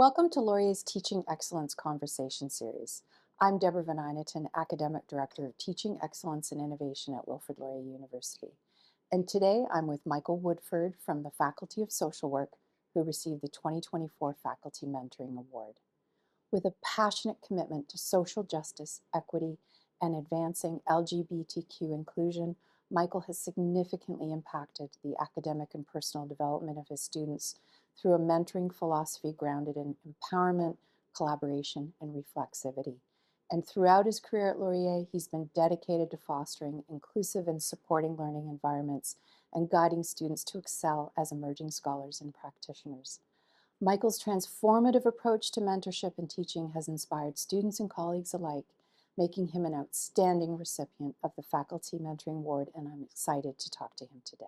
Welcome to Laurier's Teaching Excellence Conversation Series. I'm Deborah Van Eyneton, Academic Director of Teaching Excellence and Innovation at Wilfrid Laurier University. And today I'm with Michael Woodford from the Faculty of Social Work, who received the 2024 Faculty Mentoring Award. With a passionate commitment to social justice, equity, and advancing LGBTQ inclusion, Michael has significantly impacted the academic and personal development of his students through a mentoring philosophy grounded in empowerment, collaboration, and reflexivity. And throughout his career at Laurier, he's been dedicated to fostering inclusive and supporting learning environments and guiding students to excel as emerging scholars and practitioners. Michael's transformative approach to mentorship and teaching has inspired students and colleagues alike, making him an outstanding recipient of the Faculty Mentoring Award, and I'm excited to talk to him today.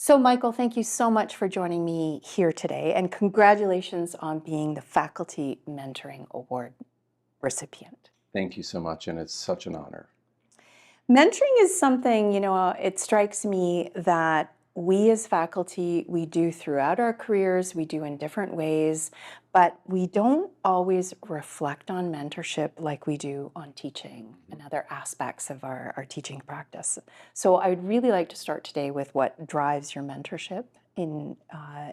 So, Michael, thank you so much for joining me here today, and congratulations on being the Faculty Mentoring Award recipient. Thank you so much, and it's such an honor. Mentoring is something, it strikes me that we as faculty, we do throughout our careers, we do in different ways, but we don't always reflect on mentorship like we do on teaching and other aspects of our teaching practice. So I would really like to start today with what drives your mentorship in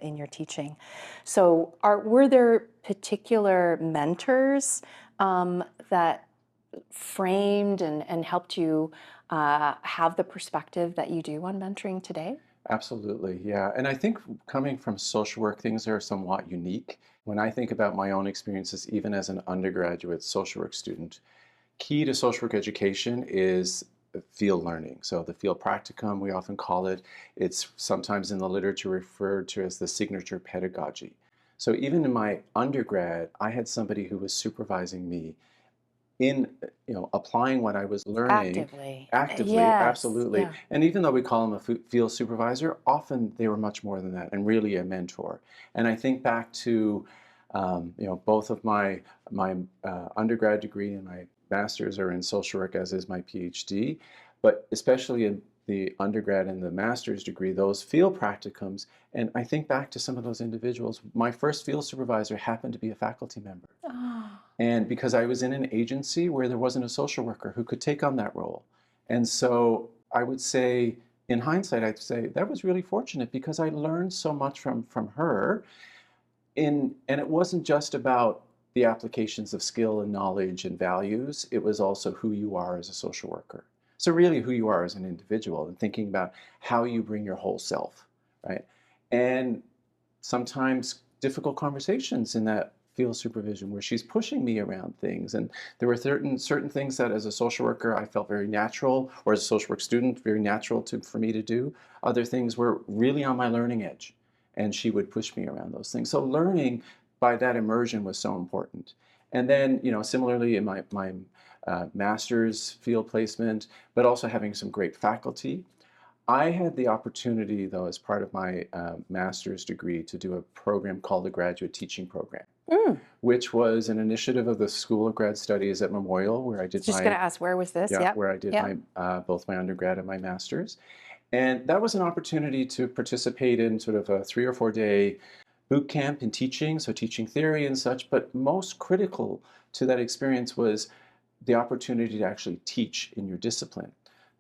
your teaching. So were there particular mentors that framed and helped you have the perspective that you do on mentoring today? Absolutely, yeah. And I think coming from social work, things are somewhat unique. When I think about my own experiences, even as an undergraduate social work student, key to social work education is field learning. So the field practicum, we often call it, it's sometimes in the literature referred to as the signature pedagogy. So even in my undergrad, I had somebody who was supervising me in applying what I was learning actively, Yes. absolutely. Yeah. And even though we call them a field supervisor, often they were much more than that, and really a mentor. And I think back to both of my undergrad degree and my master's are in social work, as is my PhD, but especially in the undergrad and the master's degree, those field practicums. And I think back to some of those individuals. My first field supervisor happened to be a faculty member. Oh, And because I was in an agency where there wasn't a social worker who could take on that role. And so I would say, in hindsight, I'd say that was really fortunate because I learned so much from her. And it wasn't just about the applications of skill and knowledge and values, it was also who you are as a social worker. So really who you are as an individual and thinking about how you bring your whole self, right? And sometimes difficult conversations in that field supervision where she's pushing me around things. And there were certain things that as a social worker I felt very natural, or as a social work student, very natural for me to do. Other things were really on my learning edge, and she would push me around those things. So learning by that immersion was so important. And then, similarly in my master's field placement, but also having some great faculty. I had the opportunity, though, as part of my master's degree, to do a program called the Graduate Teaching Program, which was an initiative of the School of Grad Studies at Memorial, where I did just going to ask, where was this? yeah, where I did my both my undergrad and my master's. And that was an opportunity to participate in sort of a 3 or 4 day boot camp in teaching, so teaching theory and such. But most critical to that experience was the opportunity to actually teach in your discipline.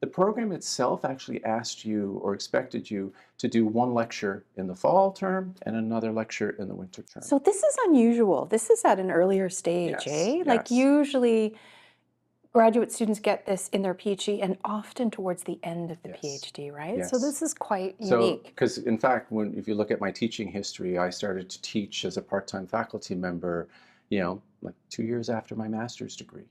The program itself actually asked you or expected you to do one lecture in the fall term and another lecture in the winter term. So this is unusual. This is at an earlier stage, Yes, Like yes. usually graduate students get this in their PhD and often towards the end of the Yes. PhD, right? Yes. So this is quite So, unique. because in fact, if you look at my teaching history, I started to teach as a part-time faculty member, like 2 years after my master's degree,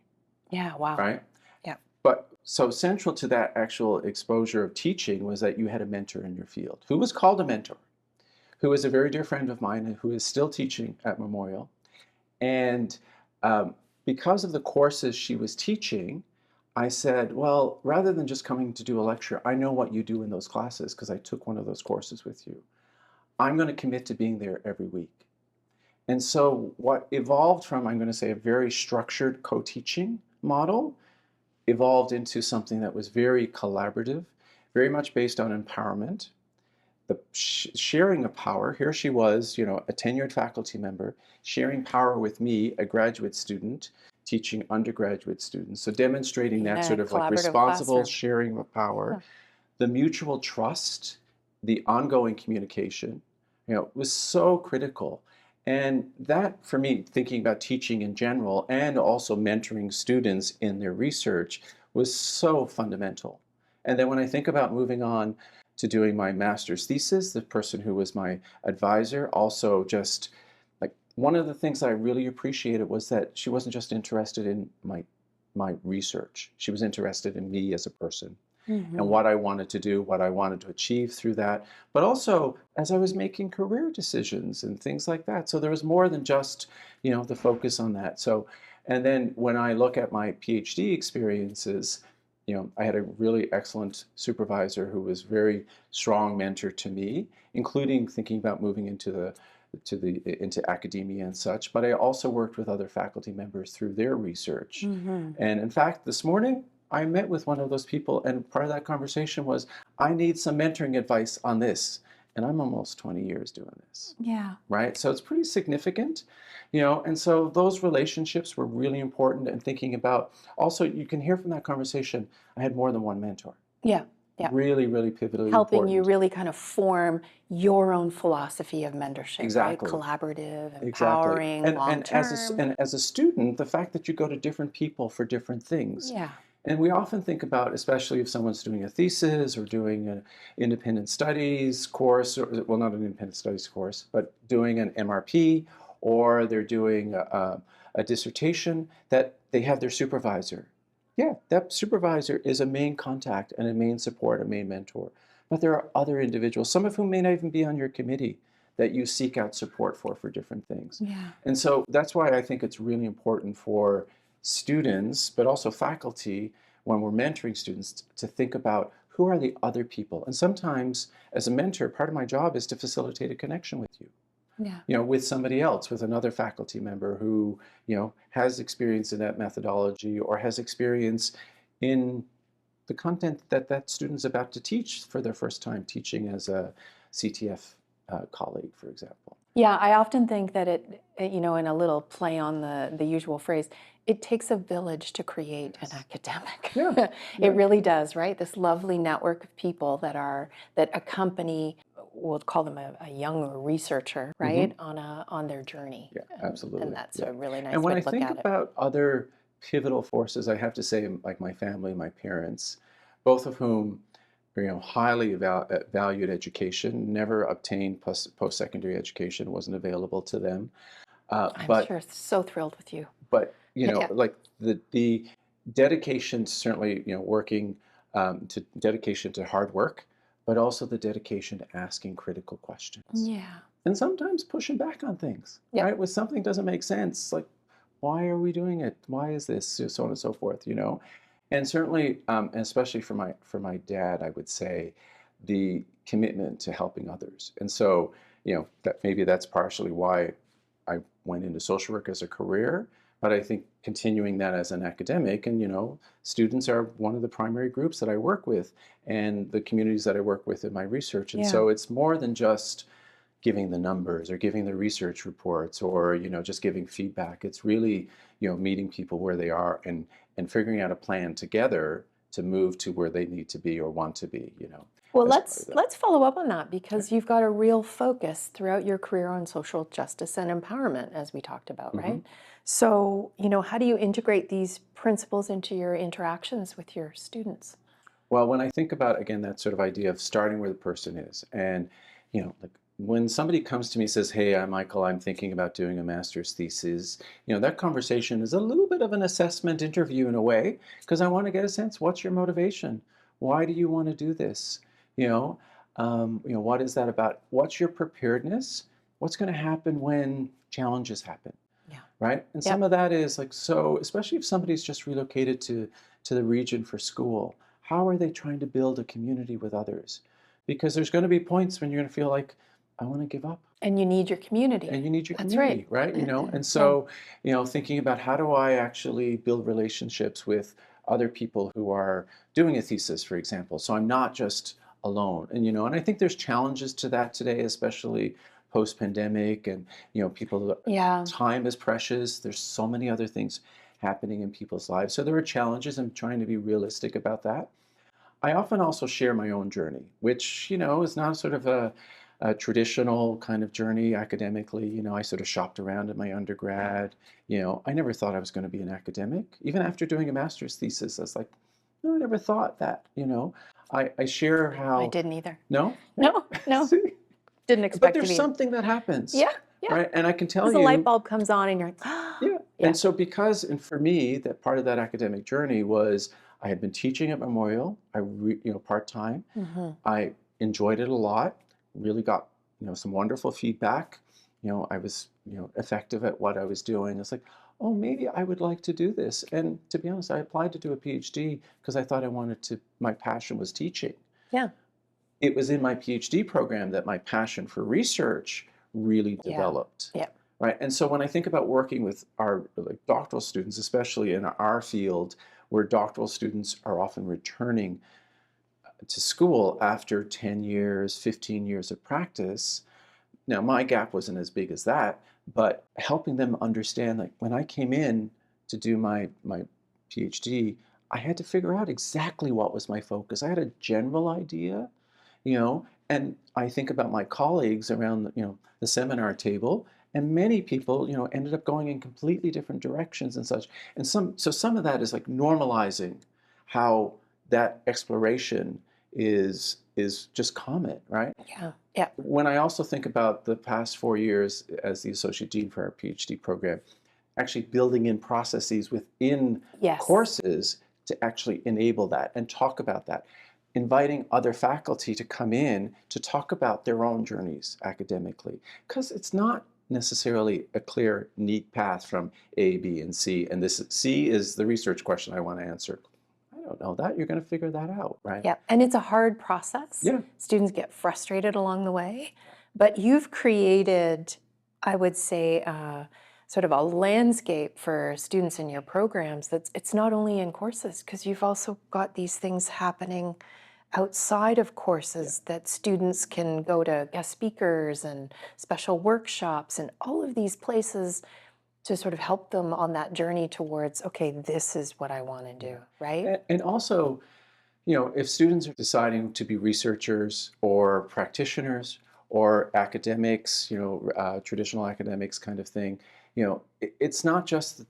Yeah, wow. right? Yeah. But so central to that actual exposure of teaching was that you had a mentor in your field who was called a mentor, who is a very dear friend of mine and who is still teaching at Memorial. And because of the courses she was teaching, I said, well, rather than just coming to do a lecture, I know what you do in those classes because I took one of those courses with you. I'm going to commit to being there every week. And so what evolved from, I'm going to say, a very structured co-teaching model evolved into something that was very collaborative, very much based on empowerment, the sharing of power. Here she was, a tenured faculty member, sharing power with me, a graduate student, teaching undergraduate students. So demonstrating In that a sort of like collaborative responsible classroom. sharing of power, Huh. the mutual trust, the ongoing communication, was so critical. And that, for me, thinking about teaching in general and also mentoring students in their research was so fundamental. And then when I think about moving on to doing my master's thesis, the person who was my advisor also just like one of the things that I really appreciated was that she wasn't just interested in my research. She was interested in me as a person and Hmm. what I wanted to do, what I wanted to achieve through that, but also as I was making career decisions and things like that. So there was more than just, the focus on that. So, and then when I look at my PhD experiences, I had a really excellent supervisor who was very strong mentor to me, including thinking about moving into academia and such. But I also worked with other faculty members through their research. Hmm. And in fact, this morning I met with one of those people, and part of that conversation was, I need some mentoring advice on this. And I'm almost 20 years doing this, Yeah. right? So it's pretty significant, and so those relationships were really important. And thinking about also, you can hear from that conversation, I had more than one mentor. Yeah. Yeah. Really, really pivotally Helping you important. really kind of form your own philosophy of mentorship, right? Exactly. Collaborative, Exactly. empowering, And long and as term. and as a student, the fact that you go to different people for different things. Yeah. And we often think about, especially if someone's doing a thesis or doing an independent studies course, or, well, not an independent studies course, but doing an MRP, or they're doing a dissertation, that they have their supervisor. Yeah, that supervisor is a main contact and a main support, a main mentor. But there are other individuals, some of whom may not even be on your committee, that you seek out support for different things. Yeah. And so that's why I think it's really important for students, but also faculty, when we're mentoring students, to think about who are the other people. And sometimes, as a mentor, part of my job is to facilitate a connection with you, Yeah. with somebody else, with another faculty member who, has experience in that methodology or has experience in the content that that student's about to teach for their first time teaching as a CTF colleague, for example. Yeah, I often think that in a little play on the usual phrase, it takes a village to create an Yes. academic. Yeah. It Yeah. really does, right? This lovely network of people that accompany, we'll call them a younger researcher, Hmm. right, on their journey. Yeah, And absolutely. that's Yeah. a really And nice when way I to look think at it. about other pivotal forces, I have to say, like my family, my parents, both of whom, highly valued education, never obtained post-secondary education, wasn't available to them. I'm But sure so thrilled with you. but Yeah. like the dedication to certainly, working to dedication to hard work, but also the dedication to asking critical questions Yeah. and sometimes pushing back on things, Yep. right? When something doesn't make sense, like, why are we doing it? Why is this? So on and so forth. And certainly, and especially for my dad, I would say the commitment to helping others. And so, that maybe that's partially why I went into social work as a career. But I think continuing that as an academic, and students are one of the primary groups that I work with, and the communities that I work with in my research. And Yeah. so it's more than just giving the numbers or giving the research reports or just giving feedback. It's really meeting people where they are and figuring out a plan together to move to where they need to be or want to be, Well, as part of that. let's follow up on that Okay. because you've got a real focus throughout your career on social justice and empowerment, as we talked about, Hmm. right? So, how do you integrate these principles into your interactions with your students? Well, when I think about, again, that sort of idea of starting where the person is, and, like when somebody comes to me and says, hey, I'm Michael, I'm thinking about doing a master's thesis, that conversation is a little bit of an assessment interview in a way, because I want to get a sense, what's your motivation? Why do you want to do this? What is that about? What's your preparedness? What's going to happen when challenges happen? Yeah. right? And some Yep. of that is like, so especially if somebody's just relocated to the region for school, how are they trying to build a community with others? Because there's going to be points when you're going to feel like, I want to give up. And you need your community. And you need your That's right. community, right? And Yeah. so, thinking about how do I actually build relationships with other people who are doing a thesis, for example, so I'm not just alone. And I think there's challenges to that today, especially post-pandemic, and people, Yeah. time is precious. There's so many other things happening in people's lives, so there are challenges. I'm trying to be realistic about that. I often also share my own journey, which, is not sort of a traditional kind of journey academically. I sort of shopped around in my undergrad. I never thought I was going to be an academic. Even after doing a master's thesis, I was like, no, I never thought that. I share I how, didn't either. no? No, no. See? Didn't But expect to there's be. something that happens, Yeah, yeah. right? And I can tell Because the light you, bulb comes on and you're like, "Ah." yeah. Yeah. And so and for me, that part of that academic journey was I had been teaching at Memorial, part-time. Mhm. I enjoyed it a lot, really got, some wonderful feedback. I was, effective at what I was doing. It's like, oh, maybe I would like to do this. And to be honest, I applied to do a PhD because I thought my passion was teaching. Yeah. It was in my PhD program that my passion for research really Yeah. developed. Yeah. Right. And so when I think about working with our doctoral students, especially in our field, where doctoral students are often returning to school after 10 years, 15 years of practice. Now, my gap wasn't as big as that, but helping them understand, like when I came in to do my PhD, I had to figure out exactly what was my focus. I had a general idea, and I think about my colleagues around, the seminar table, and many people, ended up going in completely different directions and such. And some of that is like normalizing how that exploration is just common, right? Yeah. Yeah. When I also think about the past 4 years as the associate dean for our PhD program, actually building in processes within Yes. courses to actually enable that and talk about that, inviting other faculty to come in to talk about their own journeys academically, because it's not necessarily a clear, neat path from A, B, and C, and this C is the research question I want to answer. I don't know that. You're going to figure that out, right? Yeah. And it's a hard process. Yeah. Students get frustrated along the way, but you've created, I would say, sort of a landscape for students in your programs that's it's not only in courses, because you've also got these things happening outside of courses that students can go to guest speakers and special workshops and all of these places to sort of help them on that journey towards, okay, this is what I want to do, right? And also, if students are deciding to be researchers or practitioners or academics, traditional academics kind of thing, it's not just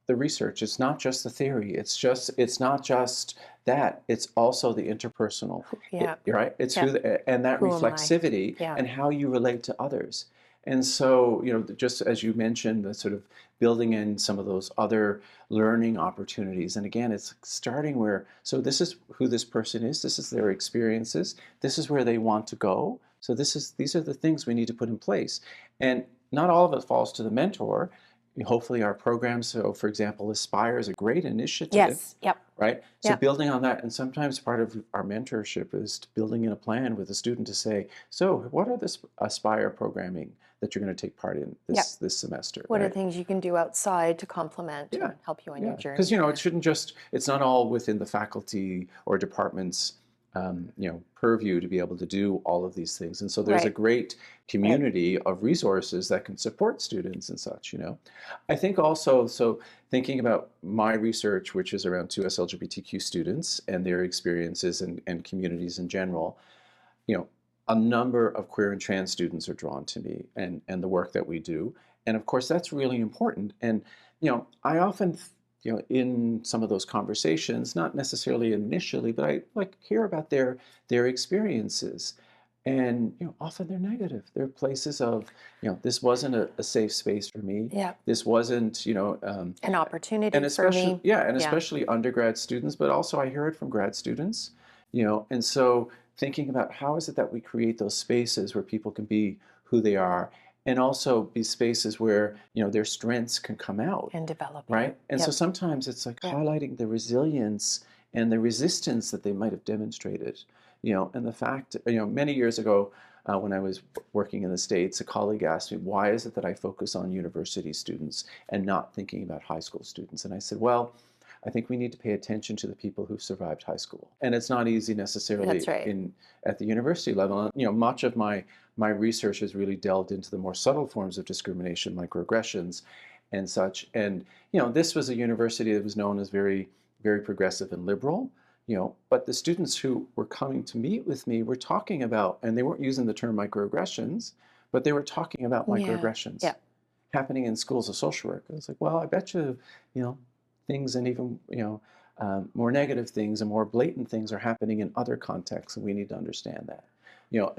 the research, it's not just the theory, it's not just that, it's also the interpersonal, Yeah. right? It's Yeah. and that Who am I? reflexivity Yeah. and how you relate to others. And so, just as you mentioned, the sort of building in some of those other learning opportunities. And again, it's starting where, so this is who this person is, this is their experiences, this is where they want to go. So these are the things we need to put in place. And not all of it falls to the mentor. Hopefully our program, so for example, Aspire is a great initiative, Yes. Yep. right? So Yep. building on that, and sometimes part of our mentorship is building in a plan with a student to say, so what are this Aspire programming that you're going to take part in Yep. this semester, What are right? things you can do outside to complement Yeah, and help you on yeah, your journey? because it shouldn't just, it's not all within the faculty or department's purview to be able to do all of these things. And so there's a Right. great community of resources that can support students and such. I think also, so thinking about my research, which is around 2S LGBTQ students and their experiences and communities in general, you know, a number of queer and trans students are drawn to me and the work that we do. And of course, that's really important. And, I often, in some of those conversations, not necessarily initially, but I like hear about their experiences. And, often they're negative. They're places of, this wasn't a safe space for me. Yeah. This wasn't, An opportunity and for especially, me. yeah, and Yeah. especially undergrad students, but also I hear it from grad students, and so thinking about how is it that we create those spaces where people can be who they are, and also be spaces where, their strengths can come out, And developing. right? And so Yep. sometimes it's like Yep. highlighting the resilience and the resistance that they might have demonstrated, and the fact, many years ago, when I was working in the States, a colleague asked me, why is it that I focus on university students and not thinking about high school students? And I said, well, I think we need to pay attention to the people who've survived high school. And it's not easy necessarily That's right. at the university level. And, much of my research has really delved into the more subtle forms of discrimination, microaggressions and such. And, this was a university that was known as very, very progressive and liberal. But the students who were coming to meet with me were talking about, and they weren't using the term microaggressions, but they were talking about Yeah. microaggressions Yeah. happening in schools of social work. I was like, well, I bet you know, things, and even, more negative things and more blatant things are happening in other contexts, and we need to understand that.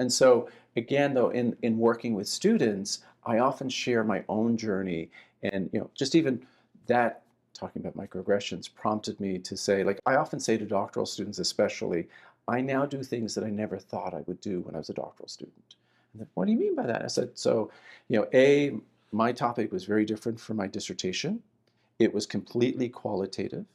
And so again, though, in working with students, I often share my own journey, and just even that, talking about microaggressions prompted me to say, like, I often say to doctoral students especially, I now do things that I never thought I would do when I was a doctoral student. And then, what do you mean by that? I said, so, my topic was very different from my dissertation. It was completely qualitative.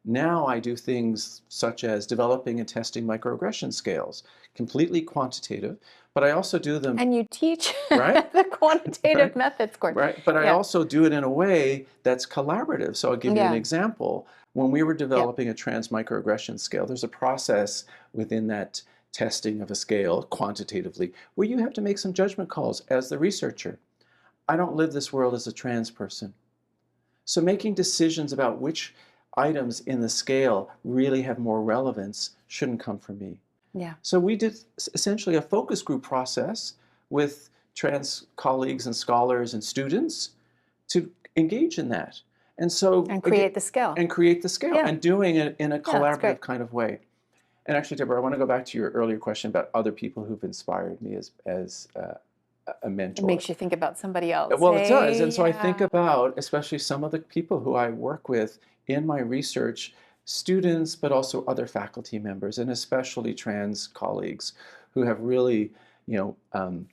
Now I do things such as developing and testing microaggression scales, completely quantitative, but I also do them, And you teach right? the quantitative Right? methods course. Right. But I Yeah. also do it in a way that's collaborative. So I'll give you an Yeah. example. When we were Yep. developing a trans microaggression scale, there's a process within that testing of a scale quantitatively where you have to make some judgment calls as the researcher. I don't live this world as a trans person. So making decisions about which items in the scale really have more relevance shouldn't come from me. Yeah. So we did essentially a focus group process with trans colleagues and scholars and students to engage in that. And so And create the scale. and create the scale, Yeah. and doing it in a Yeah, that's collaborative great. kind of way. And actually, Deborah, I want to go back to your earlier question about other people who've inspired me as a It mentor. makes you think about somebody else. Well, it does. Hey, And so I think yeah. about, especially some of the people who I work with in my research, students, but also other faculty members, and especially trans colleagues who have really, you know, um,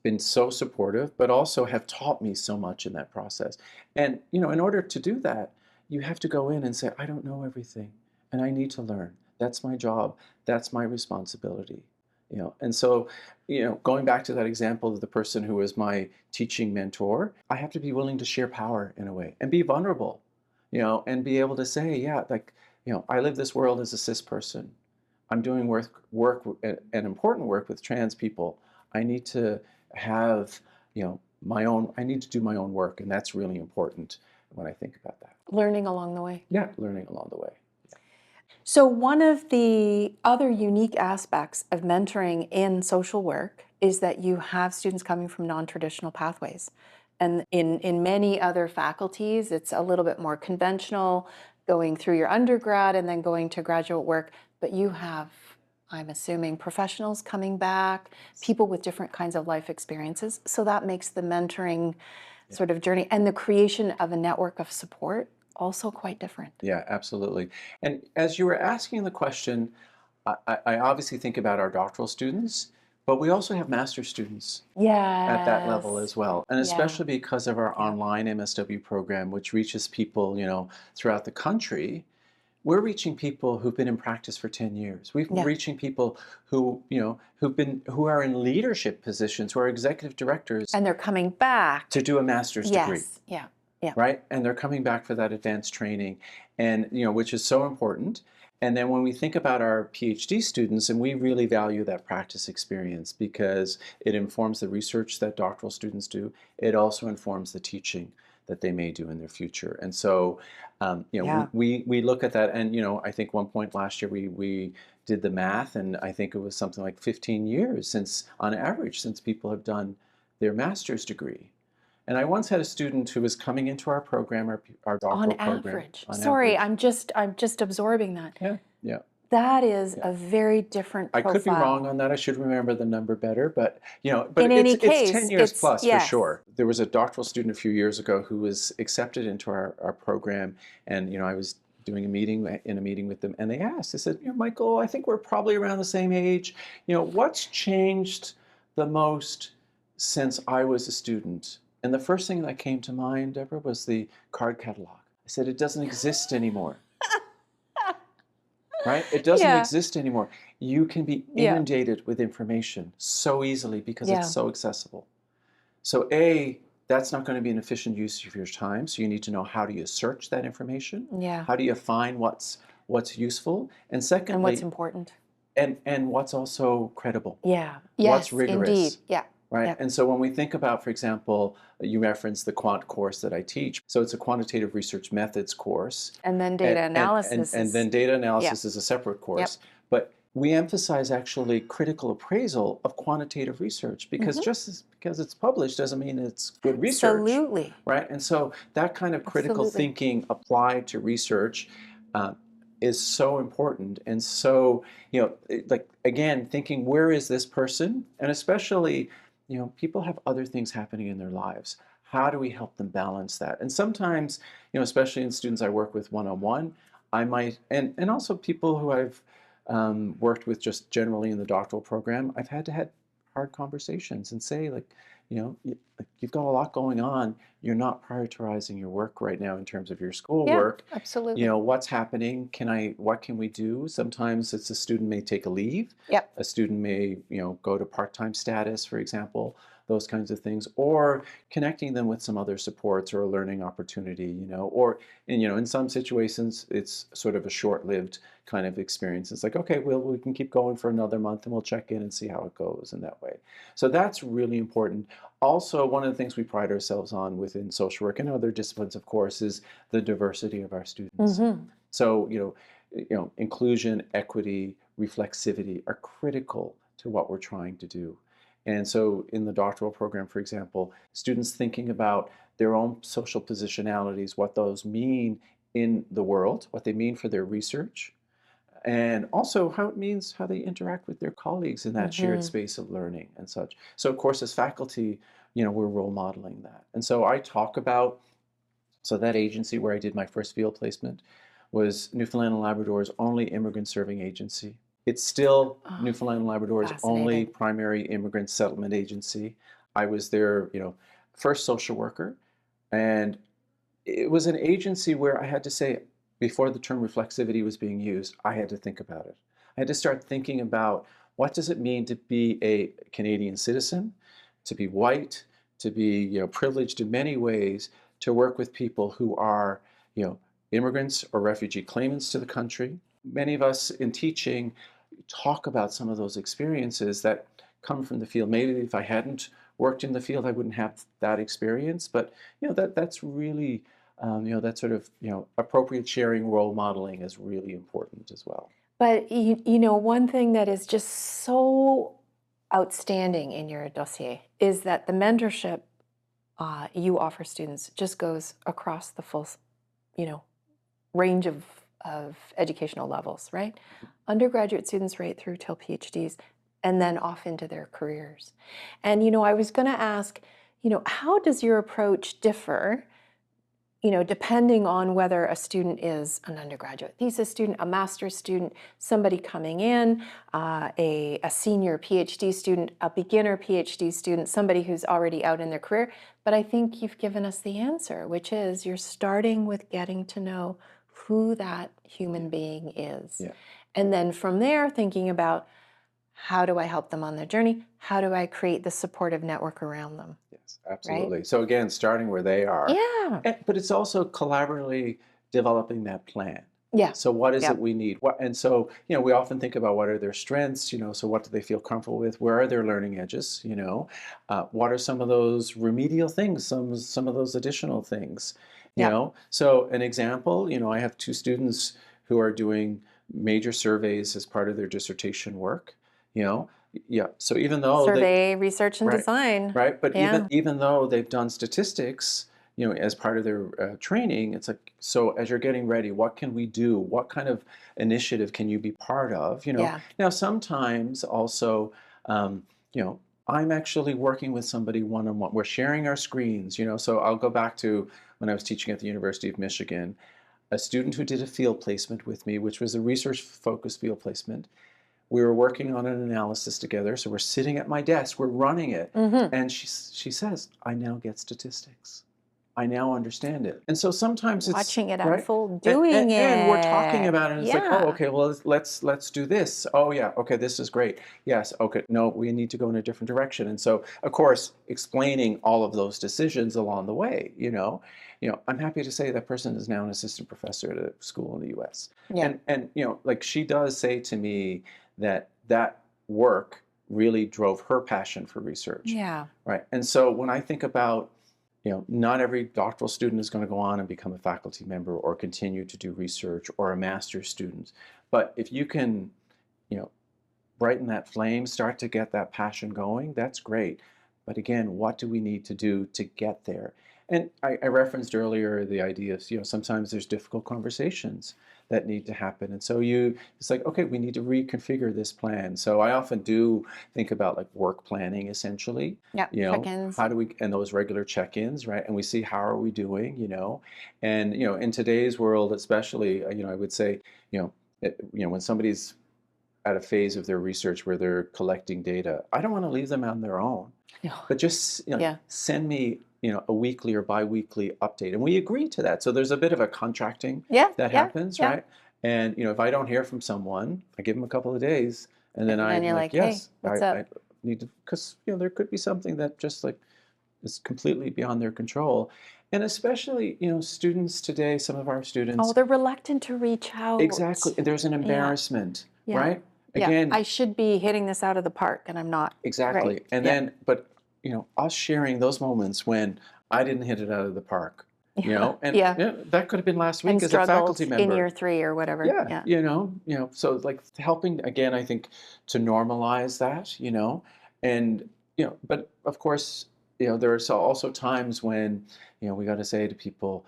been so supportive, but also have taught me so much in that process. And, in order to do that, you have to go in and say, I don't know everything, and I need to learn. That's my job. That's my responsibility. And so, going back to that example of the person who was my teaching mentor, I have to be willing to share power in a way and be vulnerable, and be able to say, yeah, like, I live this world as a cis person. I'm doing and important work with trans people. I need to have, I need to do my own work, and that's really important when I think about that. Learning along the way. Yeah, learning along the way. So, one of the other unique aspects of mentoring in social work is that you have students coming from non-traditional pathways. And in many other faculties, it's a little bit more conventional, going through your undergrad and then going to graduate work. But you have, I'm assuming, professionals coming back, people with different kinds of life experiences. So that makes the mentoring sort of journey and the creation of a network of support also quite different. Yeah, absolutely. And as you were asking the question, I obviously think about our doctoral students, but we also have master's students at that level Yes. as well. And Yeah. especially because of our Yeah. online MSW program, which reaches people, throughout the country, we're reaching people who've been in practice for 10 years. We're Yeah. reaching people who are in leadership positions, who are executive directors And they're coming back. to do a master's degree. Yes. Yeah. Yeah. Right? And they're coming back for that advanced training, and which is so important. And then when we think about our PhD students, and we really value that practice experience because it informs the research that doctoral students do. It also informs the teaching that they may do in their future. And so, Yeah. we look at that, and I think one point last year we did the math, and I think it was something like 15 years on average, since people have done their master's degree. And I once had a student who was coming into our program, our On doctoral program. average. On Sorry, average. I'm just absorbing that. Yeah, yeah. That is Yeah. a very different I could be wrong profile. on that. I should remember the number better, but In any it's 10 case, years it's plus for yes. sure. There was a doctoral student a few years ago who was accepted into our program, and I was doing a meeting with them, and they asked. They said, Michael, I think we're probably around the same age. What's changed the most since I was a student. And the first thing that came to mind, Deborah, was the card catalog. I said, it doesn't exist anymore, right? It doesn't Yeah. exist anymore. You can be Yeah. inundated with information so easily because it's Yeah. so accessible. So A, that's not going to be an efficient use of your time. So you need to know, how do you search that information? Yeah. How do you find what's useful? And And what's secondly, important? and what's also credible, Yeah. what's Yes, indeed. rigorous, Yeah. right? Yep. And so when we think about, for example, you referenced the quant course that I teach. So it's a quantitative research methods course. And then And, data analysis and is, then data yeah. analysis is a separate Yep. course. But we emphasize actually critical appraisal of quantitative research, because because it's published doesn't mean it's good research, Absolutely. right? And so that kind of critical Absolutely. thinking applied to research uh, is so important. And so, like, again, thinking, where is this person? And especially, people have other things happening in their lives. How do we help them balance that? And sometimes, especially in students I work with one-on-one, I might, and also people who I've worked with just generally in the doctoral program, I've had to have hard conversations and say, like, like, you've got a lot going on. You're not prioritizing your work right now in terms of your Yeah, schoolwork. absolutely. What's happening? What can we do? Sometimes it's a student may take a leave. Yep. A student may, go to part-time status, for example, those kinds of things, or connecting them with some other supports or a learning opportunity, or, and, in some situations, it's sort of a short-lived kind of experience. It's like, okay, well, we can keep going for another month and we'll check in and see how it goes in that way. So that's really important. Also, one of the things we pride ourselves on within social work and other disciplines, of course, is the diversity of our students. So, inclusion, equity, reflexivity are critical to what we're trying to do. And so in the doctoral program, for example, students thinking about their own social positionalities, what those mean in the world, what they mean for their research, and also how they interact with their colleagues in that shared space of learning and such. So of course, as faculty, we're role modeling that. And so I talk about, so that agency where I did my first field placement was Newfoundland and Labrador's only immigrant serving agency. It's still Oh, Newfoundland and Labrador's only fascinating. primary immigrant settlement agency. I was their, first social worker, and it was an agency where I had to say, before the term reflexivity was being used, I had to think about it. I had to start thinking about, what does it mean to be a Canadian citizen, to be white, to be, privileged in many ways, to work with people who are, immigrants or refugee claimants to the country. Many of us in teaching talk about some of those experiences that come from the field. Maybe if I hadn't worked in the field, I wouldn't have that experience. But that's really, that sort of, appropriate sharing, role modeling is really important as well. But one thing that is just so outstanding in your dossier is that the mentorship you offer students just goes across the full, range of educational levels, right? Undergraduate students right through till PhDs, and then off into their careers. And I was going to ask, how does your approach differ, depending on whether a student is an undergraduate thesis student, a master's student, somebody coming in, a senior PhD student, a beginner PhD student, somebody who's already out in their career. But I think you've given us the answer, which is you're starting with getting to know who that human being is. Yeah. And then from there, thinking about, how do I help them on their journey? How do I create the supportive network around them? Yes, absolutely. Right? So again, starting where they are. Yeah. But it's also collaboratively developing that plan. Yeah. So what is Yep. it we need? And so, we often think about, what are their strengths, so what do they feel comfortable with? Where are their learning edges, what are some of those remedial things, some of those additional things, Yep. So an example, I have two students who are doing major surveys as part of their dissertation work, yeah. So even though survey research and right, design, right, but yeah. even though they've done statistics, as part of their training, it's like, so as you're getting ready, what can we do? What kind of initiative can you be part of? Yeah. Now sometimes also, I'm actually working with somebody one-on-one. We're sharing our screens. So I'll go back to when I was teaching at the University of Michigan, a student who did a field placement with me, which was a research-focused field placement. we were working on an analysis together. So we're sitting at my desk, we're running it. Mm-hmm. And she says, I now get statistics. I now understand it. And so sometimes it's Watching it right. unfold, doing And we're talking it. about it, and it's like, oh, Yeah. okay, well, let's do this. Oh, yeah, okay, this is great. Yes, okay, no, we need to go in a different direction. And so, of course, explaining all of those decisions along the way, I'm happy to say that person is now an assistant professor at a school in the U.S. Yeah. And like she does say to me that work really drove her passion for research. Yeah. Right. And so when I think about not every doctoral student is going to go on and become a faculty member or continue to do research or a master's student. But if you can, brighten that flame, start to get that passion going, that's great. But again, what do we need to do to get there? And I referenced earlier the idea of, sometimes there's difficult conversations that need to happen. And so it's like, okay, we need to reconfigure this plan. So I often do think about like work planning essentially, Yeah. Check-ins. how do we, and those regular check-ins, right? And we see how are we doing, and, in today's world, especially, I would say, when somebody's at a phase of their research where they're collecting data, I don't want to leave them on their own, No. but just Yeah. send me a weekly or bi-weekly update, and we agree to that. So there's a bit of a contracting Yeah. that Yeah. happens, Yeah. right? And if I don't hear from someone, I give them a couple of days, and then And then I'm you're like, like, hey, yes, what's I up? need to, because there could be something that just like is completely beyond their control, and especially students today, some of our Oh, students, they're reluctant to reach out. exactly, there's an Yeah. embarrassment, Yeah. right? Yeah. Again, I should be hitting this out of the park, and I'm not. exactly. Right. And Yeah. then, but us sharing those moments when I didn't hit it out of the park, Yeah. and Yeah. that could have been last And week as a faculty struggles in member. year 3 or whatever. Yeah, Yeah. so like helping again, I think to normalize that, and but of course, there are also times when we got to say to people,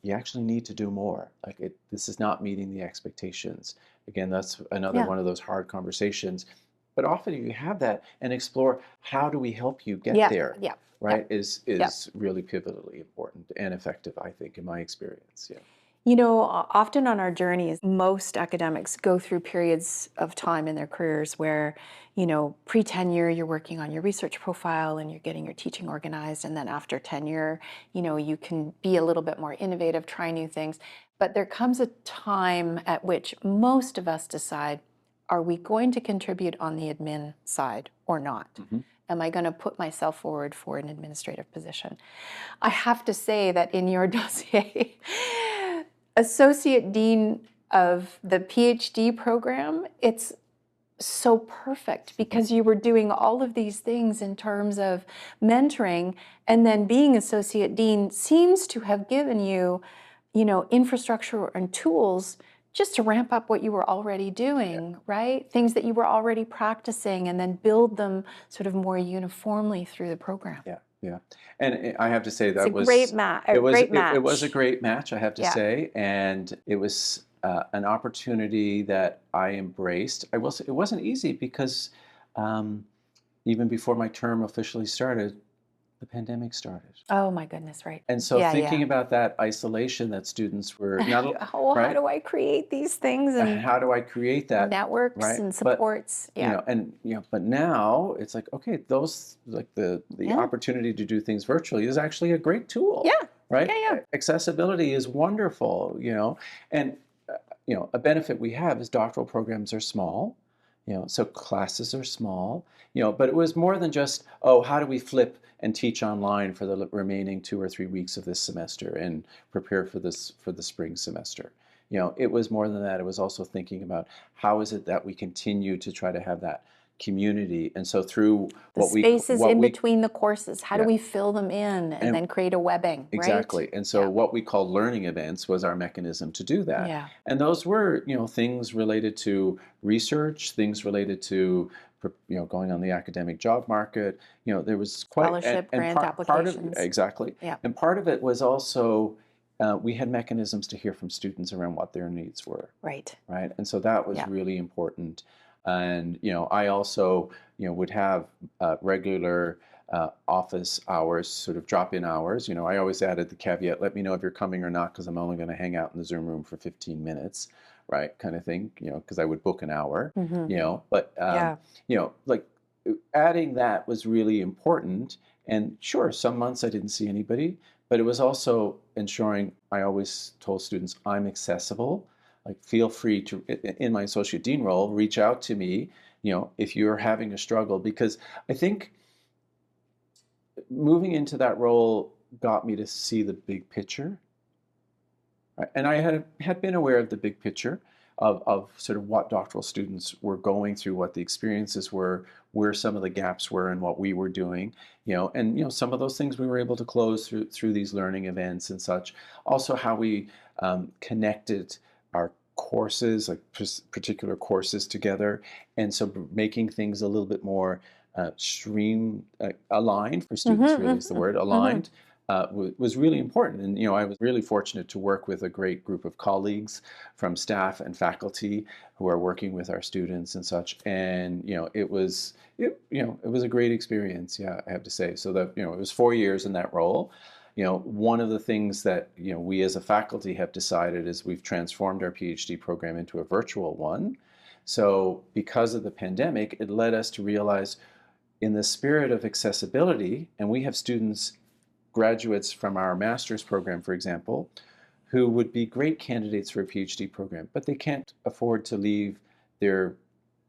you actually need to do more. Like this is not meeting the expectations. Again, that's another Yeah. one of those hard conversations. But often you have that and explore how do we help you get Yeah. there, Yeah. right? Is Yeah. really pivotally important and effective, I think, in my experience. Yeah. Often on our journeys, most academics go through periods of time in their careers where, pre-tenure, you're working on your research profile and you're getting your teaching organized. And then after tenure, you can be a little bit more innovative, try new things. But there comes a time at which most of us decide, are we going to contribute on the admin side or not? Mm-hmm. Am I going to put myself forward for an administrative position? I have to say that in your dossier, Associate Dean of the PhD program, it's so perfect because you were doing all of these things in terms of mentoring, and then being Associate Dean seems to have given you, infrastructure and tools just to ramp up what you were already doing, right? Things that you were already practicing, and then build them sort of more uniformly through the program. Yeah, yeah. And I have to say It's a that was great match. it was Great it was a match. great match, I have to Yeah. say, and it was an opportunity that I embraced. I will say it wasn't easy because even before my term officially started, the pandemic started. Oh my goodness, right. And so Yeah, thinking yeah. about that isolation that students were not Oh, how right. do I create these things and How do I create that? networks Right. and But supports? Yeah. but now it's like, okay, those like the Yeah. opportunity to do things virtually is actually a great tool. Yeah. Right. Yeah, yeah. Accessibility is wonderful, and a benefit we have is doctoral programs are small, so classes are small, but it was more than just, oh, how do we flip and teach online for the remaining 2 or 3 weeks of this semester and prepare for the spring semester. It was more than that. It was also thinking about how is it that we continue to try to have that community, and so through The spaces in between the courses, how do Yeah. we fill them in and then create a webbing, right? Exactly. And so Yeah. what we call learning events was our mechanism to do that. Yeah. And those were, things related to research, things related to, going on the academic job market. There was quite Scholarship, grant part of applications. exactly. Yeah. And part of it was also we had mechanisms to hear from students around what their needs were. Right. Right. And so that was Yeah. really important. And I also would have regular office hours, sort of drop-in hours. I always added the caveat, let me know if you're coming or not, because I'm only going to hang out in the Zoom room for 15 minutes, right, kind of thing, because I would book an hour, Hmm. but Yeah. like adding that was really important. And sure, some months I didn't see anybody, but it was also ensuring I always told students I'm accessible. Like, feel free to, in my associate dean role, reach out to me, if you're having a struggle, because I think moving into that role got me to see the big picture. Right? And I had been aware of the big picture of sort of what doctoral students were going through, what the experiences were, where some of the gaps were, and what we were doing. And some of those things we were able to close through these learning events and such. Also, how we connected our courses, like particular courses, together, and so making things a little bit more stream aligned for Hmm. students. Really, is the Hmm. word, Hmm. aligned. Was really important. And I was really fortunate to work with a great group of colleagues from staff and faculty who are working with our students and such. And it was a great experience. Yeah, I have to say. So that it was 4 years in that role. One of the things that we as a faculty have decided is we've transformed our PhD program into a virtual one. So because of the pandemic, it led us to realize, in the spirit of accessibility, and we have students, graduates from our master's program, for example, who would be great candidates for a PhD program, but they can't afford to leave their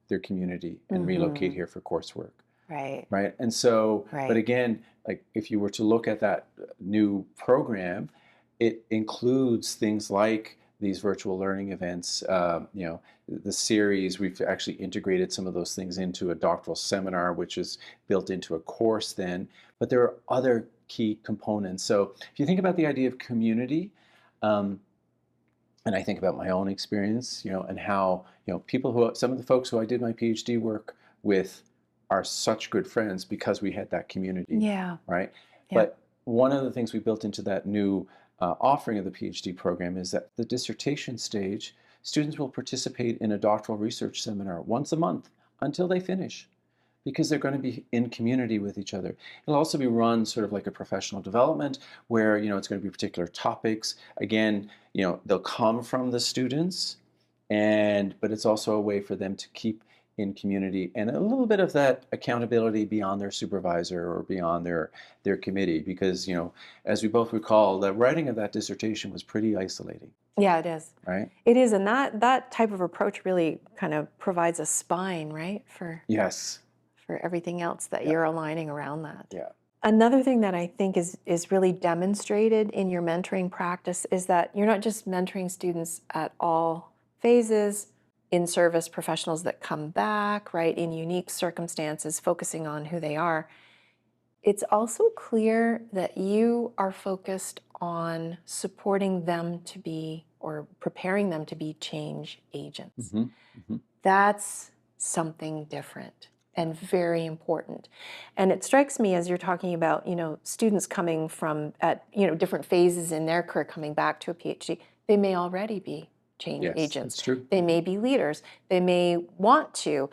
their community and relocate Hmm. here for coursework, Right. right? And so, but Right. again, like, if you were to look at that new program, it includes things like these virtual learning events. The series, we've actually integrated some of those things into a doctoral seminar, which is built into a course then. But there are other key components. So if you think about the idea of community, um, and I think about my own experience, and how, some of the folks who I did my PhD work with are such good friends because we had that community, Yeah. right? Yeah. But one of the things we built into that new offering of the PhD program is that the dissertation stage, students will participate in a doctoral research seminar once a month until they finish, because they're going to be in community with each other. It'll also be run sort of like a professional development, where it's going to be particular topics. Again, they'll come from the students, but it's also a way for them to keep in community, and a little bit of that accountability beyond their supervisor or beyond their committee, because as we both recall, the writing of that dissertation was pretty isolating, Yeah, it is. right? It is, and that type of approach really kind of provides a spine, right, Yes. for everything else that Yeah. you're aligning around that. Yeah. Another thing that I think is really demonstrated in your mentoring practice is that you're not just mentoring students at all phases, in-service professionals that come back, right, in unique circumstances, focusing on who they are. It's also clear that you are focused on supporting them to be, or preparing them to be, change agents. Hmm. Hmm. That's something different and very important. And it strikes me, as you're talking about, students coming from at, different phases in their career coming back to a PhD, they may already be change Yes, agents. that's true. They may be leaders. They may want to.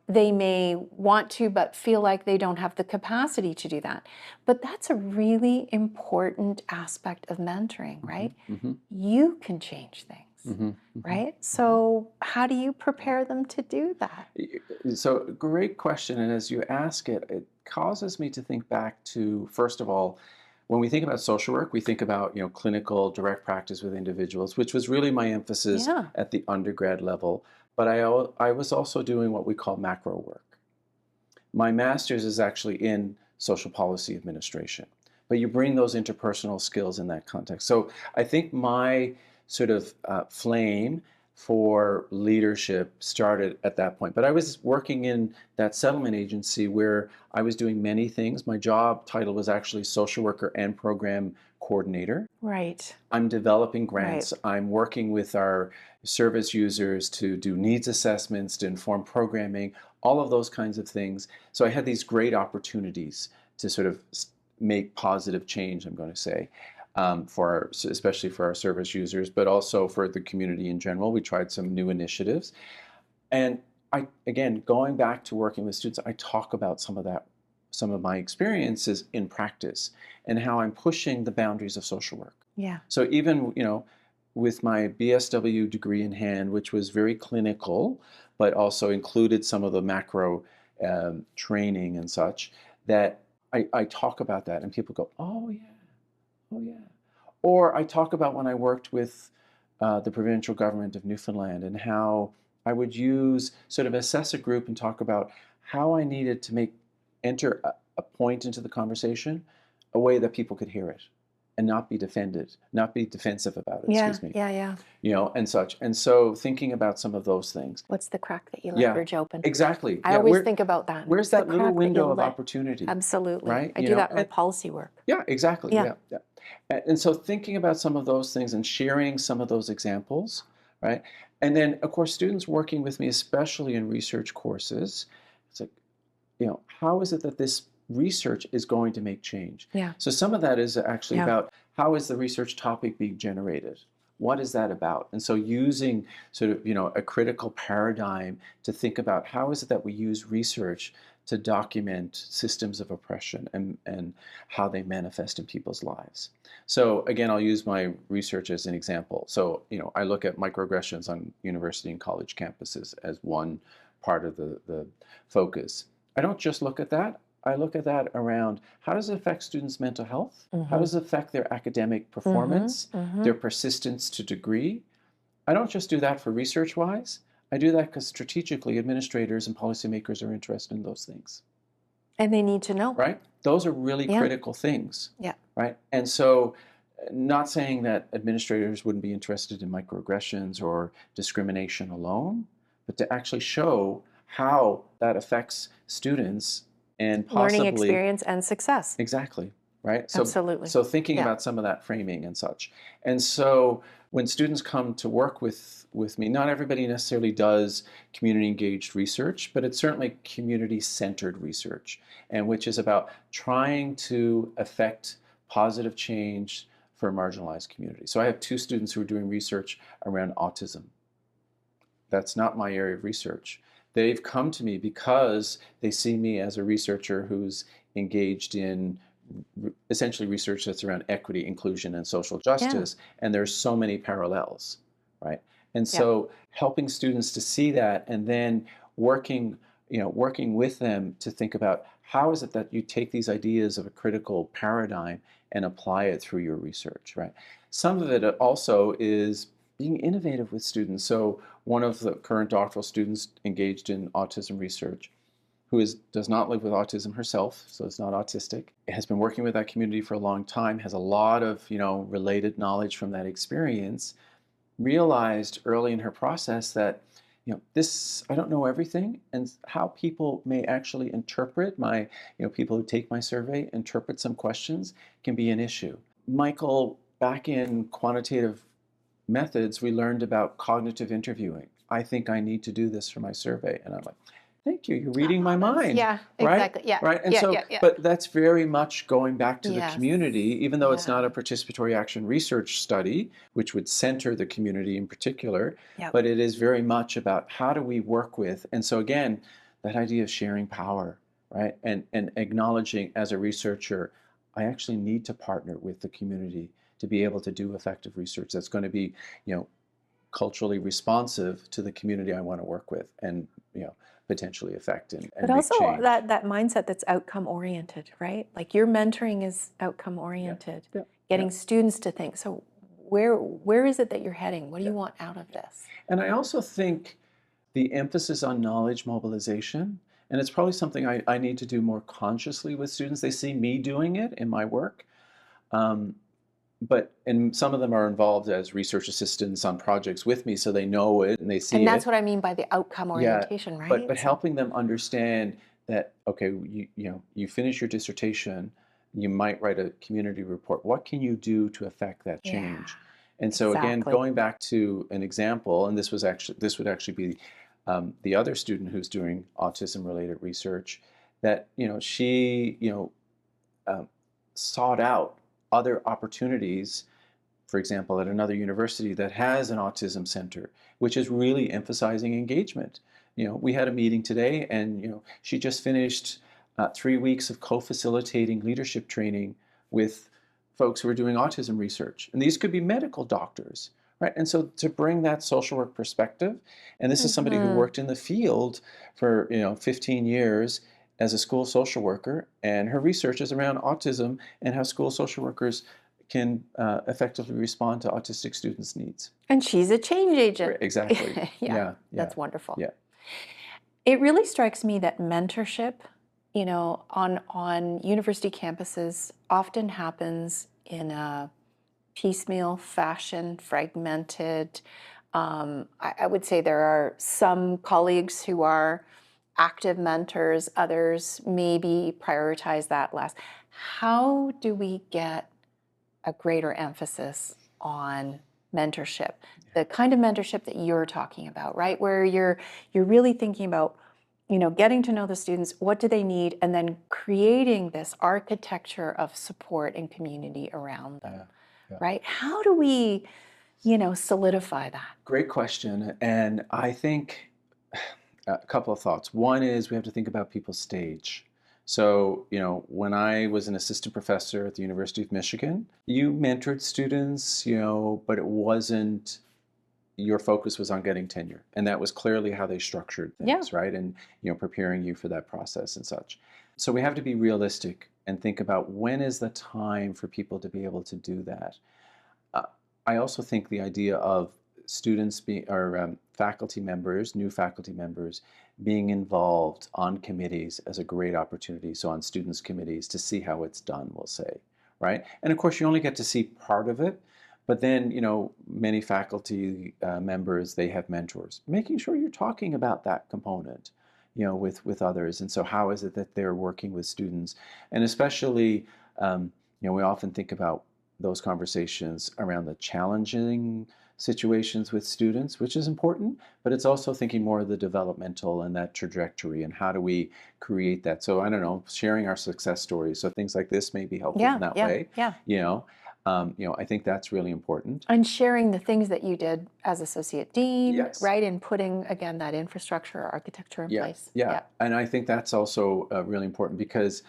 They may want to, but feel like they don't have the capacity to do that. But that's a really important aspect of mentoring, Hmm. right? Hmm. You can change things. Hmm. Hmm. Right? So, how do you prepare them to do that? So, great question. And as you ask it, it causes me to think back to, first of all, when we think about social work, we think about, clinical direct practice with individuals, which was really my emphasis Yeah. at the undergrad level. But I was also doing what we call macro work. My master's is actually in social policy administration, but you bring those interpersonal skills in that context. So I think my sort of flame for leadership started at that point. But I was working in that settlement agency where I was doing many things. My job title was actually social worker and program coordinator. Right. I'm developing Right. grants. I'm working with our service users to do needs assessments, to inform programming, all of those kinds of things. So I had these great opportunities to sort of make positive change, I'm going to say, especially for our service users, but also for the community in general. We tried some new initiatives. And again, going back to working with students, I talk about some of my experiences in practice and how I'm pushing the boundaries of social work. Yeah. So even, with my BSW degree in hand, which was very clinical, but also included some of the macro training and such, that I talk about that and people go, oh yeah, oh yeah. Or I talk about when I worked with the provincial government of Newfoundland and how I would sort of assess a group and talk about how I needed to enter a point into the conversation a way that people could hear it and not be defensive about it, Yeah, excuse me, yeah, yeah. and such. And so thinking about some of those things. What's the crack that you Yeah, leverage open? exactly. I Yeah, always think about that. where's What's the that little crack that you window of let? opportunity, Absolutely. right? I do that in my policy work. Yeah, exactly. Yeah. Yeah, yeah. And so thinking about some of those things and sharing some of those examples, right? And then, of course, students working with me, especially in research courses, it's like, how is it that this research is going to make change? Yeah. So some of that is actually Yeah. about how is the research topic being generated? What is that about? And so using sort of, a critical paradigm to think about how is it that we use research to document systems of oppression and how they manifest in people's lives. So again, I'll use my research as an example. So, I look at microaggressions on university and college campuses as one part of the focus. I don't just look at that. I look at that around how does it affect students' mental health? How does it affect their academic performance, their persistence to degree? I don't just do that for research-wise. I do that because strategically administrators and policymakers are interested in those things. And they need to know. Right? Those are really Yeah. critical things. Yeah. Right? And so not saying that administrators wouldn't be interested in microaggressions or discrimination alone, but to actually show how that affects students and possibly Learning experience and success. Exactly, right? Absolutely. So thinking Yeah. about some of that framing and such. And so when students come to work with me, not everybody necessarily does community engaged research, but it's certainly community centered research, and which is about trying to affect positive change for a marginalized community. So I have 2 students who are doing research around autism. That's not my area of research. They've come to me because they see me as a researcher who's engaged in essentially research that's around equity, inclusion, and social justice, and there's so many parallels, right? And so helping students to see that and then working with them to think about how is it that you take these ideas of a critical paradigm and apply it through your research, right? Some of it also is being innovative with students. So one of the current doctoral students engaged in autism research, who does not live with autism herself, so is not autistic, has been working with that community for a long time, has a lot of related knowledge from that experience, realized early in her process that I don't know everything, and how people may actually interpret people who take my survey, interpret some questions can be an issue. Michael, back in quantitative methods, we learned about cognitive interviewing. I think I need to do this for my survey. And I'm like, thank you, you're reading my mind. Yeah, right? exactly. Yeah. Right. And yeah, but that's very much going back to the Yes. community, even though it's Yeah. not a participatory action research study, which would center the community in particular, Yep. but it is very much about how do we work with. And so again, that idea of sharing power, right? And acknowledging as a researcher, I actually need to partner with the community to be able to do effective research that's going to be, culturally responsive to the community I want to work with and, potentially affect and But make also change. that mindset that's outcome oriented, right? Like your mentoring is outcome oriented. Yeah. Getting students to think. So where is it that you're heading? What do you want out of this? And I also think the emphasis on knowledge mobilization, and it's probably something I need to do more consciously with students. They see me doing it in my work. And some of them are involved as research assistants on projects with me, so they know it and they see it. And that's what I mean by the outcome orientation, right? But helping them understand that, okay, you finish your dissertation, you might write a community report. What can you do to affect that change? And so again, exactly. going back to an example, and this would actually be the other student who's doing autism-related research, that she sought out other opportunities, for example, at another university that has an autism center, which is really emphasizing engagement. We had a meeting today, and she just finished 3 weeks of co-facilitating leadership training with folks who are doing autism research. And these could be medical doctors, right? And so to bring that social work perspective, and this is somebody who Hmm. worked in the field for 15 years as a school social worker, and her research is around autism and how school social workers can effectively respond to autistic students' needs. And she's a change agent. Right, exactly. Yeah, Yeah, yeah, that's wonderful. yeah. It really strikes me that mentorship, on university campuses often happens in a piecemeal fashion, fragmented. I would say there are some colleagues who are active mentors, others maybe prioritize that less. How do we get a greater emphasis on mentorship, the kind of mentorship that you're talking about, right? Where you're really thinking about, getting to know the students, what do they need, and then creating this architecture of support and community around them, Yeah, yeah. right? How do we, solidify that? Great question. And I think a couple of thoughts. One is we have to think about people's stage. So, when I was an assistant professor at the University of Michigan, you mentored students, but it wasn't, your focus was on getting tenure. And that was clearly how they structured Yeah. things, right? And, preparing you for that process and such. So we have to be realistic and think about when is the time for people to be able to do that. Uh, I also think the idea of students being, or faculty members, new faculty members, being involved on committees as a great opportunity. So on students' committees to see how it's done, we'll say, right? And of course, you only get to see part of it, but then, many faculty members, they have mentors. Making sure you're talking about that component, with others. And so how is it that they're working with students? And especially, we often think about those conversations around the challenging situations with students, which is important, but it's also thinking more of the developmental and that trajectory and how do we create that. So I don't know, sharing our success stories. So things like this may be helpful in Yeah, that yeah, way. yeah. I think that's really important. And sharing the things that you did as associate dean, Yes. right? And putting, again, that infrastructure or architecture in Yeah, place. yeah. Yeah. And I think that's also really important because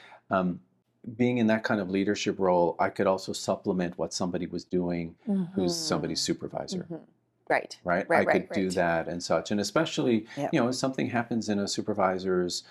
being in that kind of leadership role, I could also supplement what somebody was doing who's somebody's Hmm. supervisor, Hmm. Right, right? I right, right, could do right. that and such. And especially, Yep. if something happens in a supervisor's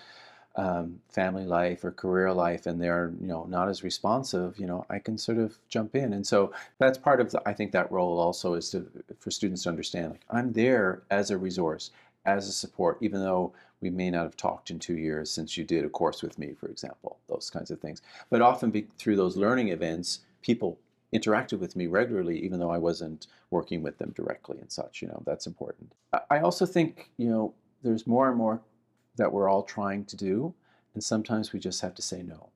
family life or career life and they're, not as responsive, I can sort of jump in. And so that's part of, I think that role also is for students to understand, like, I'm there as a resource, as a support, even though we may not have talked in 2 years since you did a course with me, for example, those kinds of things. But often through those learning events, people interacted with me regularly, even though I wasn't working with them directly and such, that's important. I also think, there's more and more that we're all trying to do, and sometimes we just have to say no,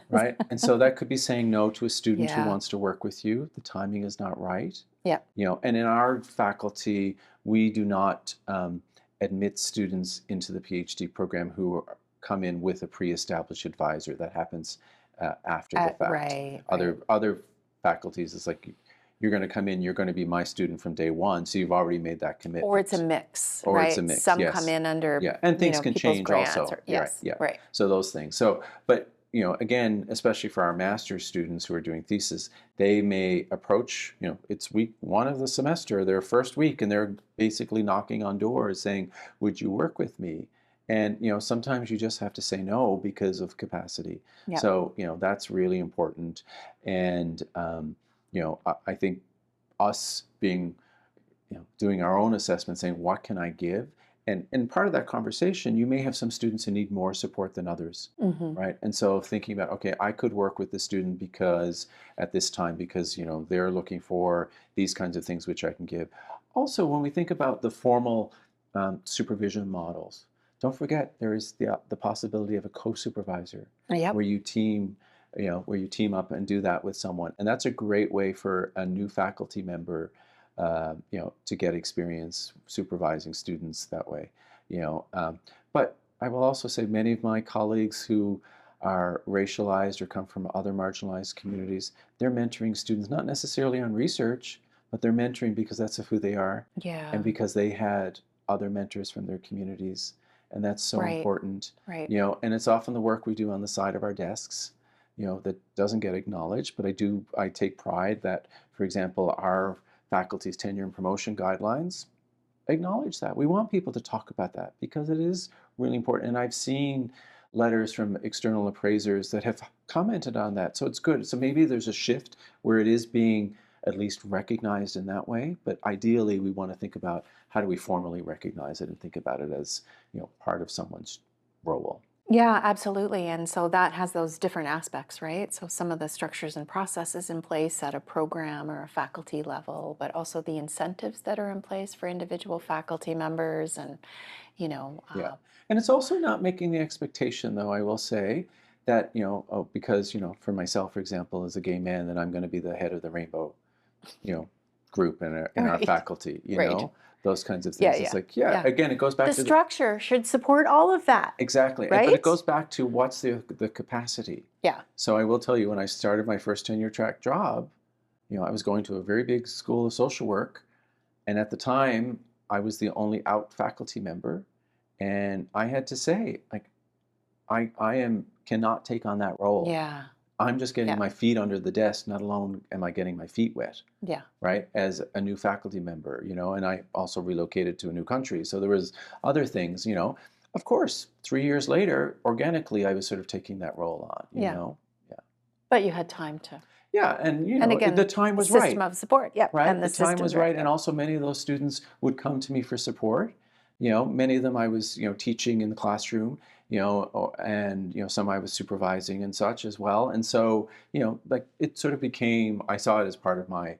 right? And so that could be saying no to a student who Yeah. wants to work with you. The timing is not right, Yeah. and in our faculty, we do not admit students into the PhD program who come in with a pre-established advisor. That happens after the fact. Right, right. Other faculties, it's like you're going to come in, you're going to be my student from day one, so you've already made that Or it's a commitment. mix, Or it's a right? mix, Some come yes. in under, Yeah, and things can people's change grants also. or, Right, yes, yeah. right. So those things. So, but again, especially for our master's students who are doing thesis, they may approach, it's week one of the semester, their first week, and they're basically knocking on doors saying, "Would you work with me?" And sometimes you just have to say no because of capacity. Yeah. So that's really important. And I think us being doing our own assessment, saying, what can I give? And part of that conversation, you may have some students who need more support than others, Hmm. right? And so thinking about, okay, I could work with the student because at this time, because, they're looking for these kinds of things which I can give. Also, when we think about the formal supervision models, don't forget there is the possibility of a co-supervisor Yep. where you team, where you team up and do that with someone. And that's a great way for a new faculty member to get experience supervising students that way. But I will also say many of my colleagues who are racialized or come from other marginalized communities, they're mentoring students not necessarily on research, but they're mentoring because that's who they are Yeah. and because they had other mentors from their communities. And that's so Right, important. right. And it's often the work we do on the side of our desks, that doesn't get acknowledged. But I take pride that, for example, our faculty's tenure and promotion guidelines acknowledge that. We want people to talk about that because it is really important. And I've seen letters from external appraisers that have commented on that. So it's good. So maybe there's a shift where it is being at least recognized in that way. But ideally, we want to think about how do we formally recognize it and think about it as, part of someone's role. Yeah, absolutely. And so that has those different aspects, right? So some of the structures and processes in place at a program or a faculty level, but also the incentives that are in place for individual faculty members and, you know, Yeah. And it's also not making the expectation, though, I will say, that, because, for myself, for example, as a gay man, that I'm going to be the head of the rainbow, you know, group in our right, faculty, right. those kinds of Yeah, things. It's yeah, like, yeah, yeah. again, it goes back The to structure should support all of that, exactly. But it right? goes back to what's the capacity. Yeah. So I will tell you, when I started my first tenure track job, I was going to a very big school of social work. And at the time, I was the only out faculty member. And I had to say, like, cannot take on that role. Yeah. I'm just getting Yeah. my feet under the desk, not alone am I getting my feet wet, Yeah. right? As a new faculty member, and I also relocated to a new country. So there was other things, Of course, 3 years later, organically, I was sort of taking that role on, Yeah. Yeah. But you had time to. Yeah, and And again, the time the was system right. of support. Yep. Right, And the the time was system's right, and yep. also many of those students would come to me for support. Many of them I was, teaching in the classroom, and some I was supervising and such as well. And so, like it sort of became, I saw it as part of my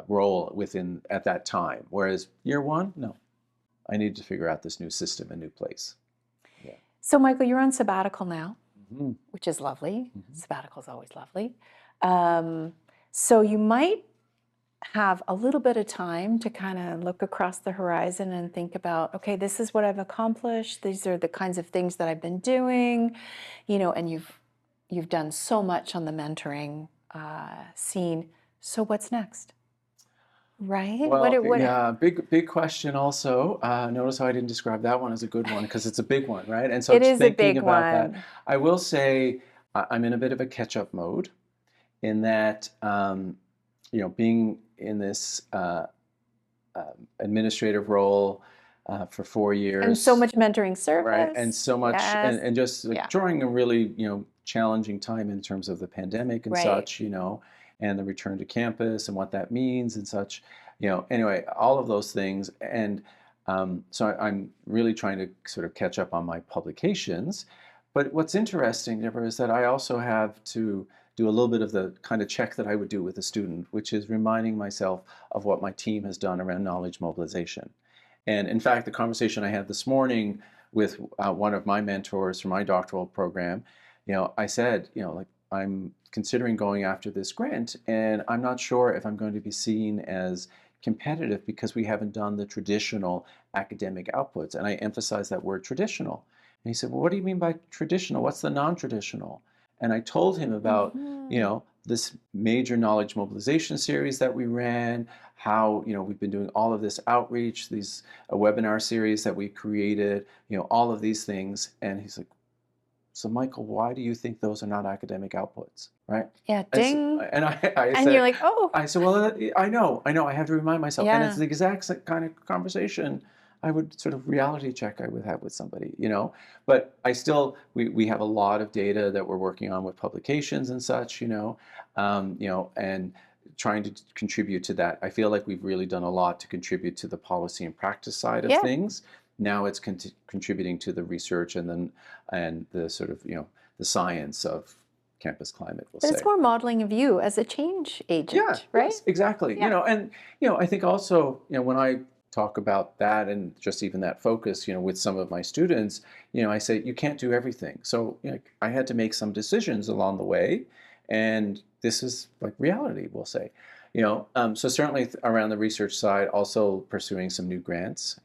role within at that time. Whereas year one, no, I needed to figure out this new system, a new place. Yeah. So, Michael, you're on sabbatical now, Mhm. which is lovely. Mhm. Sabbatical is always lovely. So you might have a little bit of time to kind of look across the horizon and think about, okay, this is what I've accomplished. These are the kinds of things that I've been doing, and you've done so much on the mentoring scene. So what's next? Right? Well, What? yeah, big question also. Notice how I didn't describe that one as a good one because it's a big one, right? And so It just is a thinking big about that, one. I will say I'm in a bit of a catch-up mode in that, being in this administrative role for 4 years. And so much mentoring Right, and service. so much, Yes. and just like Yeah. during a really challenging time in terms of the pandemic and Right. such, and the return to campus and what that means and such, Anyway, all of those things, and so I'm really trying to sort of catch up on my publications. But what's interesting, Deborah, is that I also have to do a little bit of the kind of check that I would do with a student, which is reminding myself of what my team has done around knowledge mobilization. And in fact, the conversation I had this morning with one of my mentors for my doctoral program, I said, like, I'm considering going after this grant, and I'm not sure if I'm going to be seen as competitive because we haven't done the traditional academic outputs. And I emphasize that word traditional. And he said, well, what do you mean by traditional? What's the non-traditional? And I told him about, Mhm. this major knowledge mobilization series that we ran, how, we've been doing all of this outreach, these webinar series that we created, all of these things. And he's like, so Michael, why do you think those are not academic outputs, right? Yeah, And, so, ding. and And you're like, oh, I said, well, I know, I have to remind myself. And it's yeah. the exact kind of conversation I would sort of reality check I would have with somebody, But I still, we have a lot of data that we're working on with publications and such, and trying to contribute to that. I feel like we've really done a lot to contribute to the policy and practice side of Yeah. things. Now it's contributing to the research and the sort of, the science of campus climate, we'll But say. it's more modeling of you as a change agent, Yeah, right? yes, exactly. Yeah. And I think also, when I talk about that and just even that focus, with some of my students, I say you can't do everything. So, I had to make some decisions along the way, and this is like reality, we'll say. So certainly around the research side, also pursuing some new grants.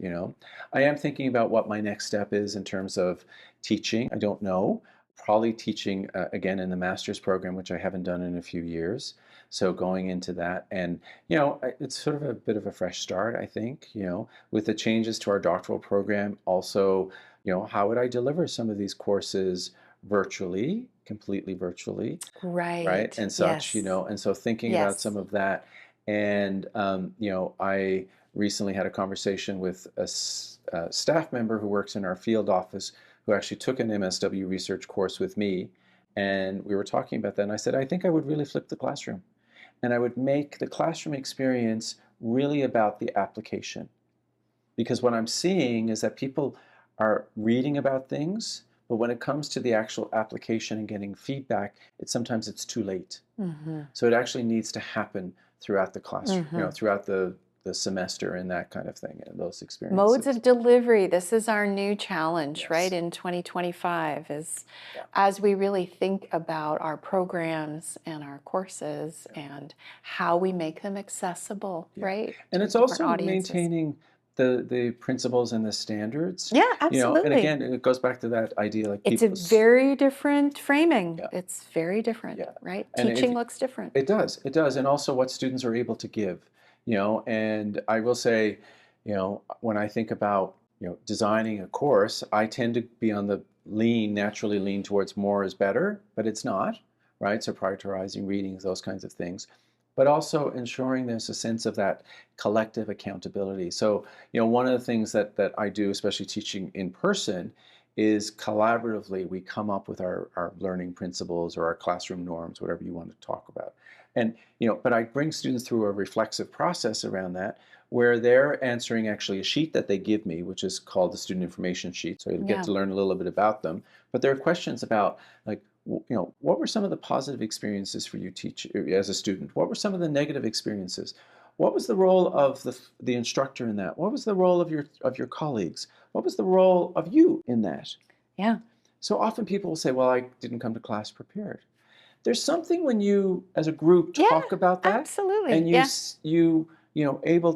I am thinking about what my next step is in terms of teaching. I don't know. Probably teaching again in the master's program, which I haven't done in a few years. So going into that, and it's sort of a bit of a fresh start, I think. With the changes to our doctoral program, also, how would I deliver some of these courses completely virtually, right? Right. And such, Yes. and so thinking about Yes. some of that, And I recently had a conversation with a staff member who works in our field office who actually took an MSW research course with me, and we were talking about that. And I said, I think I would really flip the classroom, and I would make the classroom experience really about the application. Because what I'm seeing is that people are reading about things, but when it comes to the actual application and getting feedback, sometimes it's too late. Mm-hmm. So it actually needs to happen throughout the classroom, Mm-hmm. throughout the semester and that kind of thing, and those Modes experiences. of delivery, this is our new challenge, right, Yes. in 2025, is Yeah. as we really think about our programs and our courses and how we make them accessible, Yeah. right, And to it's different also audiences. maintaining the principles and the standards, Yeah, and absolutely. again, it goes back to that idea like It's a people, very different framing. yeah, It's very different, yeah. right? And if Teaching looks different. it does, and also what students are able to give, and I will say, when I think about, designing a course, I tend to be on the naturally lean towards more is better, but it's not, right? So prioritizing readings, those kinds of things, but also ensuring there's a sense of that collective accountability. So, one of the things that I do, especially teaching in person, is collaboratively we come up with our learning principles or our classroom norms, whatever you want to talk about. And, but I bring students through a reflexive process around that where they're answering actually a sheet that they give me, which is called the student information sheet. So you'll get Yeah. to learn a little bit about them. But there are questions about, like, what were some of the positive experiences for you as a student? What were some of the negative experiences? What was the role of the instructor in that? What was the role of your colleagues? What was the role of you in that? Yeah. So often people will say, well, I didn't come to class prepared. There's something when you, as a group, Yeah, talk about that, absolutely. and Yeah. you're able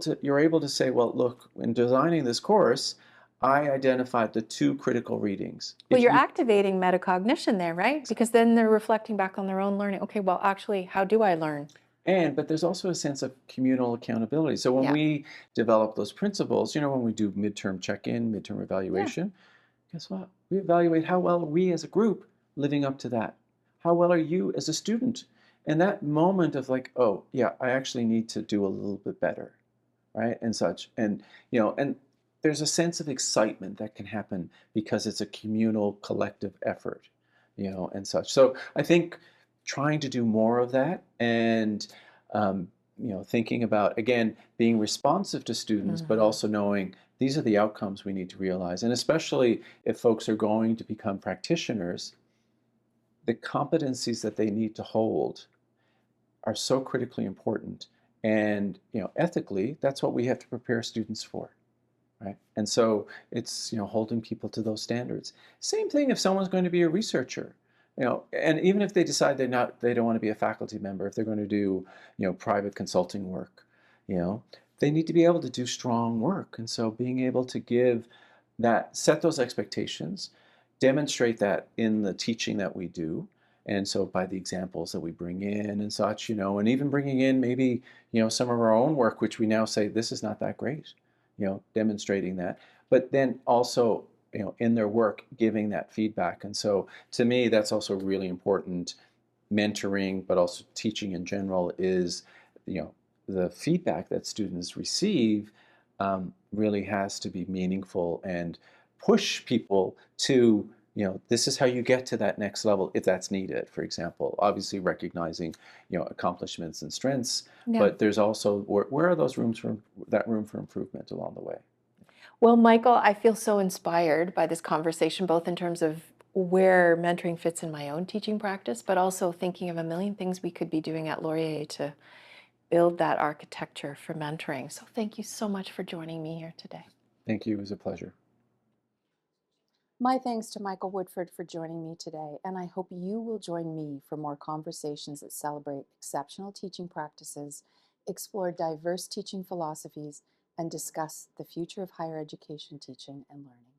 to say, well, look, in designing this course, I identified the two critical readings. Well, If you're you activating metacognition there, right? Because then they're reflecting back on their own learning. Okay, well, actually, how do I learn? but there's also a sense of communal accountability. So when Yeah. we develop those principles, when we do midterm check-in, midterm Yeah. evaluation, guess what? We evaluate how well are we as a group living up to that. How well are you as a student? And that moment of like, oh, yeah, I actually need to do a little bit better, right? And such. And there's a sense of excitement that can happen because it's a communal, collective effort, and such. So I think trying to do more of that and, thinking about, again, being responsive to students, but Mhm. also knowing these are the outcomes we need to realize. And especially if folks are going to become practitioners, the competencies that they need to hold are so critically important. And, ethically, that's what we have to prepare students for, right? And so it's, holding people to those standards. Same thing if someone's going to be a researcher, and even if they decide they don't want to be a faculty member, if they're going to do, private consulting work, you know, they need to be able to do strong work. And so being able to set those expectations, demonstrate that in the teaching that we do. And so by the examples that we bring in and such, and even bringing in maybe, some of our own work, which we now say, this is not that great, demonstrating that, but then also, in their work, giving that feedback. And so to me, that's also really important. Mentoring, but also teaching in general is, the feedback that students receive really has to be meaningful and push people to, this is how you get to that next level if that's needed, for example. Obviously recognizing, accomplishments and strengths, Yeah. but there's also, where are those room for improvement along the way? Well, Michael, I feel so inspired by this conversation, both in terms of where mentoring fits in my own teaching practice, but also thinking of a million things we could be doing at Laurier to build that architecture for mentoring. So thank you so much for joining me here today. Thank you. It was a pleasure. My thanks to Michael Woodford for joining me today, and I hope you will join me for more conversations that celebrate exceptional teaching practices, explore diverse teaching philosophies, and discuss the future of higher education teaching and learning.